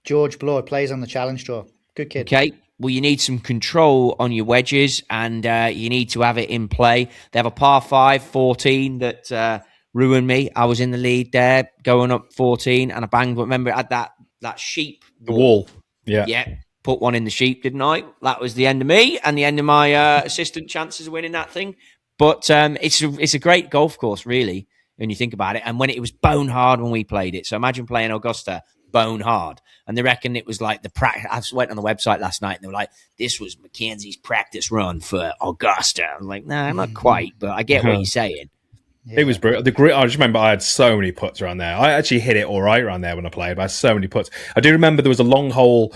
George Bloor plays on the Challenge Tour. Good kid. Okay. Well, you need some control on your wedges and you need to have it in play. They have a par 5, 14 that ruined me. I was in the lead there going up 14 and I banged. Remember, it had that sheep. The wall. Yeah. Yeah. Put one in the sheep, didn't I? That was the end of me and the end of my assistant chances of winning that thing. But it's a great golf course, really, when you think about it. And when it was bone hard when we played it. So imagine playing Augusta bone hard. And they reckon it was like the practice. I went on the website last night and they were like, this was Mackenzie's practice run for Augusta. I'm like, nah, not quite, but I get what you're saying. Yeah. It was brutal. I just remember I had so many putts around there. I actually hit it all right around there when I played, but I had so many putts. I do remember there was a long hole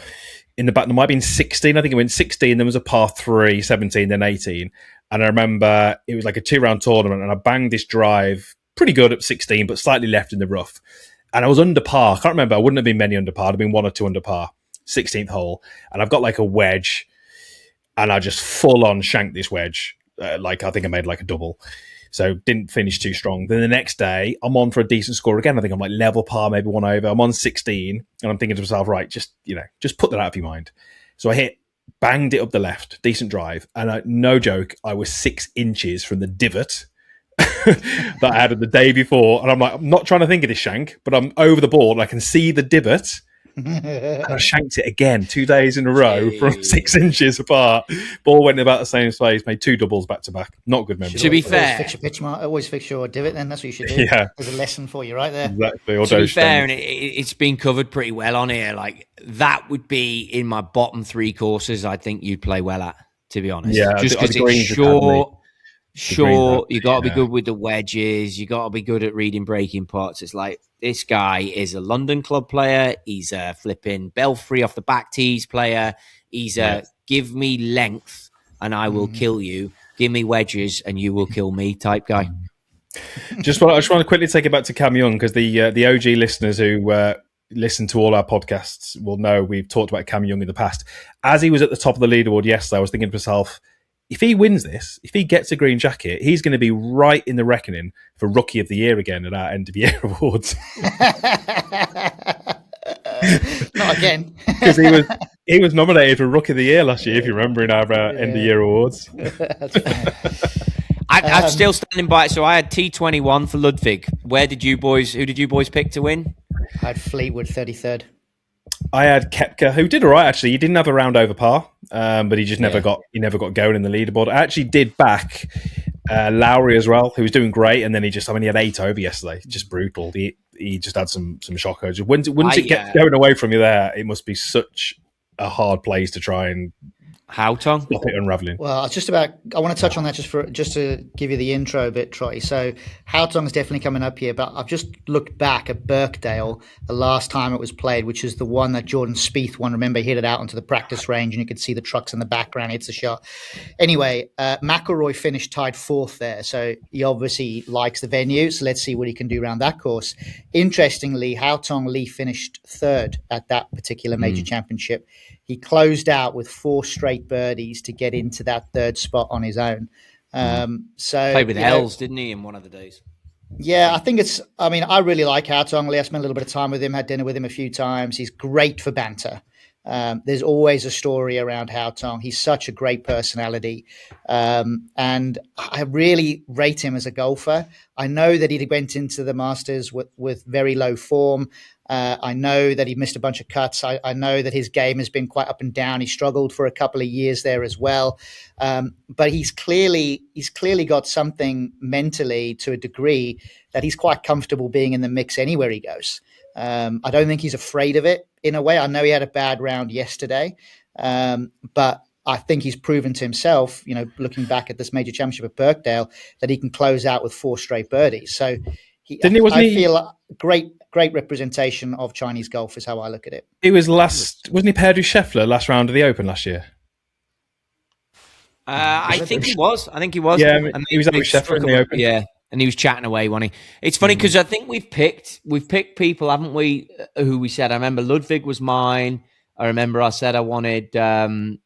in the back. There might have been 16. I think it went 16. There was a par 3, 17, then 18. And I remember it was like a 2-round tournament and I banged this drive pretty good at 16, but slightly left in the rough. And I was under par. I can't remember. I wouldn't have been many under par. I'd have been 1 or 2 under par. 16th hole. And I've got like a wedge. And I just full on shanked this wedge. I think I made like a double. So didn't finish too strong. Then the next day, I'm on for a decent score again. I think I'm like level par, maybe 1 over. I'm on 16. And I'm thinking to myself, right, just put that out of your mind. So I banged it up the left. Decent drive. And no joke, I was 6 inches from the divot that I had the day before. And I'm like, I'm not trying to think of this shank, but I'm over the board. I can see the divot And I shanked it again 2 days in a row from 6 inches apart. Ball went in about the same space, made 2 doubles back to back. Not good memory. To be fair, always fix your divot. Then that's what you should do. Yeah, there's a lesson for you right there. Exactly. Or to be fair, and it's been covered pretty well on here. Like that would be in my bottom 3 courses. I think you'd play well at. To be honest, yeah, just because it's short, you got to be good with the wedges. You got to be good at reading breaking pots. It's like this guy is a London club player. He's a flipping Belfry off the back tees player. He's a give me length and I will kill you. Give me wedges and you will kill me type guy. I just want to quickly take it back to Cam Young because the OG listeners who listen to all our podcasts will know we've talked about Cam Young in the past. As he was at the top of the leaderboard yesterday, I was thinking to myself, if he wins this, if he gets a green jacket, he's going to be right in the reckoning for Rookie of the Year again at our end of year awards. Not again, because he was nominated for Rookie of the Year last year, if you remember, in our end of year awards. That's fine. I'm still standing by it. So I had T21 for Ludwig. Who did you boys pick to win? I had Fleetwood 33rd. I had Koepka, who did all right, actually. He didn't have a round over par, but he just never got going in the leaderboard. I actually did back Lowry as well, who was doing great, and then he had 8 over yesterday. Just brutal. He just had some shockers. Once it gets going away from you there, it must be such a hard place to try and Haotong? Stop it unraveling. Well, I want to touch on that just to give you the intro a bit, Troy. So Haotong is definitely coming up here, but I've just looked back at Birkdale the last time it was played, which is the one that Jordan Spieth won. Remember, he hit it out onto the practice range and you could see the trucks in the background. It's a shot. Anyway, McIlroy finished tied 4th there. So he obviously likes the venue. So let's see what he can do around that course. Interestingly, Haotong Lee finished 3rd at that particular major championship. He closed out with 4 straight birdies to get into that 3rd spot on his own. So played with Els, didn't he, in one of the days? Yeah, I really like Haotong Lee. I spent a little bit of time with him, had dinner with him a few times. He's great for banter. There's always a story around Haotong. He's such a great personality. And I really rate him as a golfer. I know that he went into the Masters with very low form. I know that he missed a bunch of cuts. I know that his game has been quite up and down. He struggled for a couple of years there as well. But he's clearly got something mentally to a degree that he's quite comfortable being in the mix anywhere he goes. I don't think he's afraid of it in a way. I know he had a bad round yesterday, but I think he's proven to himself, looking back at this major championship at Birkdale, that he can close out with 4 straight birdies. So I feel a great representation of Chinese golf is how I look at it. He was wasn't he paired with Scheffler last round of the Open last year? I think he was. Yeah, and he was up with Scheffler in the Open. Yeah. And he was chatting away, wasn't he? It's funny because I think we've picked people, haven't we? Who we said. I remember Ludwig was mine. I remember I said I wanted. I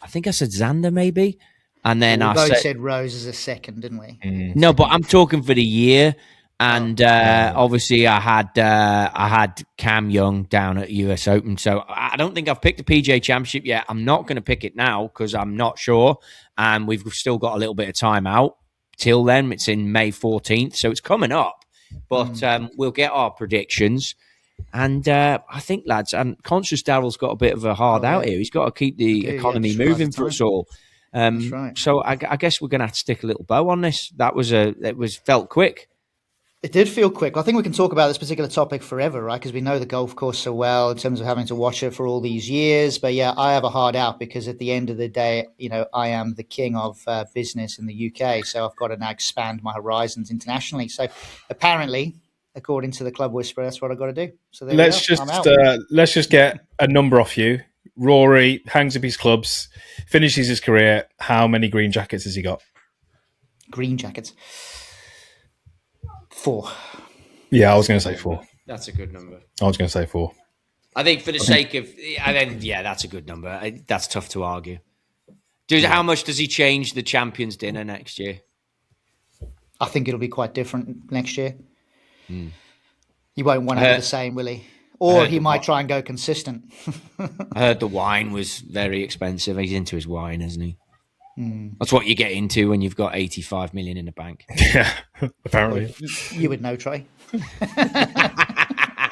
think I said Xander maybe, and then we I both said Rose as a second, didn't we? No, but I'm talking for the year, and obviously I had Cam Young down at US Open, so I don't think I've picked the PGA Championship yet. I'm not going to pick it now because I'm not sure, and we've still got a little bit of time out. Till then, it's in May 14th, so it's coming up. But we'll get our predictions. And I think, lads, I'm conscious Daryl's got a bit of a hard out here. He's got to keep the economy moving for us all. That's right. So I guess we're going to have to stick a little bow on this. It felt quick. It did feel quick. I think we can talk about this particular topic forever, right? Because we know the golf course so well in terms of having to watch it for all these years. But yeah, I have a hard out because at the end of the day, I am the king of business in the UK. So I've got to now expand my horizons internationally. So apparently, according to the Club Whisperer, that's what I've got to do. So let's just get a number off you. Rory hangs up his clubs, finishes his career. How many green jackets has he got? Green jackets. 4. Yeah, I was going to say 4. That's a good number. I was going to say 4. I think for the sake of... that's a good number. That's tough to argue. How much does he change the Champions Dinner next year? I think it'll be quite different next year. He won't want to have the same, will he? Or he might try and go consistent. I heard the wine was very expensive. He's into his wine, isn't he? That's what you get into when you've got 85 million in the bank. Yeah, apparently. You would know, Troy.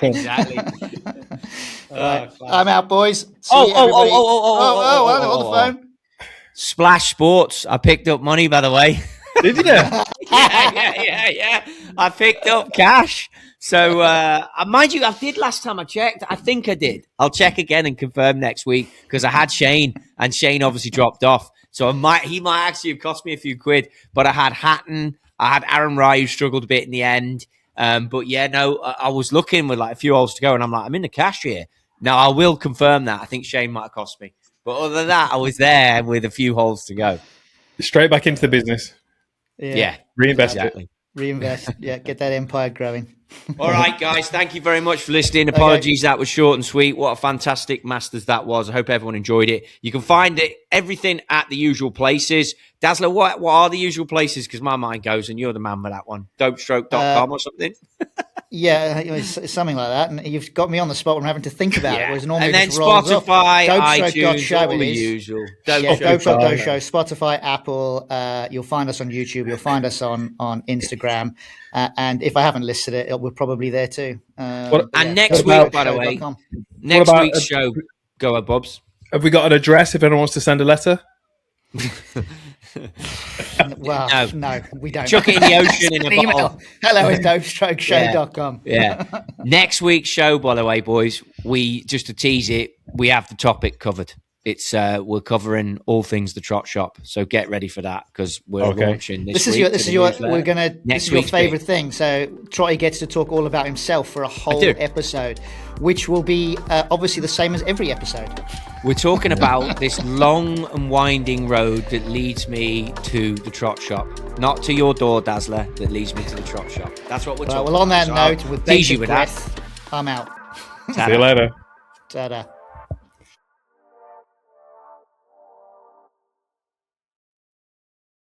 Exactly. Right. I'm out, boys. See Oh, you, oh, everybody. oh, oh, oh, oh, oh, I'm oh, on the phone. Splash Sports. I picked up money, by the way. Did you? Yeah. I picked up cash. So, mind you, I did last time I checked. I think I did. I'll check again and confirm next week because I had Shane, and Shane obviously dropped off. So he might actually have cost me a few quid. But I had Hatton. I had Aaron Rye, who struggled a bit in the end. But yeah, no, I was looking with like a few holes to go, and I'm like, I'm in the cash here. Now, I will confirm that. I think Shane might have cost me. But other than that, I was there with a few holes to go. Straight back into the business. Yeah. Reinvest Exactly. it. Reinvest. Yeah, get that empire growing. All right, guys. Thank you very much for listening. Apologies, that was short and sweet. What a fantastic Masters that was. I hope everyone enjoyed it. You can find everything at the usual places. Dazzler, what are the usual places? Because my mind goes, and you're the man with that one. Dopestroke.com or something. Yeah, it's something like that. And you've got me on the spot when I'm having to think about it. Whereas normally and then just rolls Spotify, up. iTunes, all the usual. Dopestroke Show, Spotify, Apple. You'll find us on YouTube. You'll find us on Instagram. And if I haven't listed it, we're probably there too. Next week, by the way, next week's show, go ahead, Bobs. Have we got an address if anyone wants to send a letter? Well, no, we don't. Chuck it in the ocean in a bottle. hello@dopestrokeshow.com. Yeah. Next week's show, by the way, boys, we just to tease it, we have the topic covered. It's we're covering all things the Trot Shop, so get ready for that because we're launching this week. This is your favorite thing. So Trotty gets to talk all about himself for a whole episode, which will be obviously the same as every episode. We're talking about this long and winding road that leads me to the Trot Shop, not to your door, Dazzler, that leads me to the Trot Shop. That's what we're talking about. Well, on that note, with bated breath, I'm out. See you later. Ta-da.